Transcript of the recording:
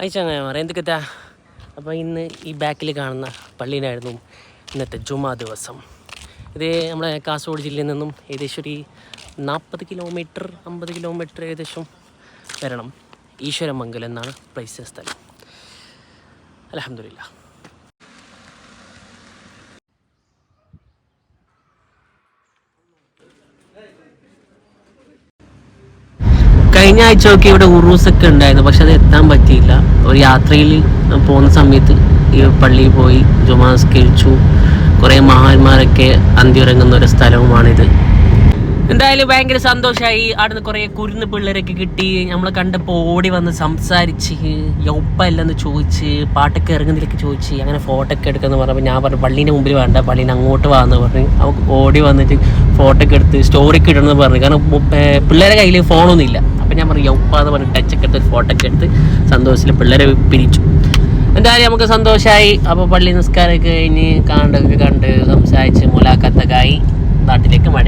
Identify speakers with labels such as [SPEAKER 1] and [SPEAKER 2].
[SPEAKER 1] അയച്ചങ്ങന്മാർ എന്തൊക്കെത്താ. അപ്പോൾ ഇന്ന് ഈ ബാക്കിൽ കാണുന്ന പള്ളിയിലായിരുന്നു ഇന്നത്തെ ജുമാ ദിവസം. ഇത് നമ്മുടെ കാസർഗോഡ് ജില്ലയിൽ നിന്നും ഏകദേശം ഒരു 40 കിലോമീറ്റർ 50 കിലോമീറ്റർ ഏകദേശം വരണം. ഈശ്വരമംഗലം എന്നാണ് പ്ലേസ് സ്ഥലം. അൽഹംദുലില്ലാ. കഴിഞ്ഞ ആഴ്ചയൊക്കെ ഇവിടെ ഉറൂസൊക്കെ ഉണ്ടായിരുന്നു, പക്ഷെ അത് എത്താൻ പറ്റിയില്ല. ഒരു യാത്രയിൽ പോകുന്ന സമയത്ത് ഈ പള്ളിയിൽ പോയി ജുമാ നിസ്കരിച്ചു. കുറേ മഹാന്മാരൊക്കെ അന്തിയുറങ്ങുന്ന ഒരു സ്ഥലവുമാണിത്. എന്തായാലും ഭയങ്കര സന്തോഷമായി. അവിടുന്ന് കുറേ കുരുന്ന് പിള്ളേരൊക്കെ കിട്ടി. നമ്മളെ കണ്ടപ്പോൾ ഓടി വന്ന് സംസാരിച്ച് യൗപ്പ അല്ലെന്ന് ചോദിച്ച് പാട്ടൊക്കെ ഇറങ്ങുന്നതിലേക്ക് ചോദിച്ച് അങ്ങനെ ഫോട്ടോ ഒക്കെ എടുക്കുമെന്ന് പറഞ്ഞപ്പോൾ ഞാൻ പറഞ്ഞു പള്ളീൻ്റെ മുമ്പിൽ വേണ്ട, പള്ളീൻ്റെ അങ്ങോട്ട് വാന്ന് പറഞ്ഞ് അവർക്ക് ഓടി വന്നിട്ട് ഫോട്ടോ ഒക്കെ എടുത്ത് സ്റ്റോറിക്ക് ഇടണമെന്ന് പറഞ്ഞു. കാരണം പിള്ളേരെ കയ്യിൽ ഫോണൊന്നും ഇല്ല. അപ്പം ഞാൻ പറഞ്ഞു യൗപ്പ എന്ന് പറഞ്ഞ് ടച്ചൊക്കെ എടുത്ത് ഫോട്ടോ ഒക്കെ എടുത്ത് സന്തോഷത്തിൽ പിള്ളേരെ പിരിച്ചു. എന്തായാലും നമുക്ക് സന്തോഷമായി. അപ്പോൾ പള്ളി നിസ്കാരമൊക്കെ കഴിഞ്ഞ് കണ്ട് സംസാരിച്ച് മുലാഖത്തൊക്കെ ആയി നാട്ടിലേക്ക് മടങ്ങി.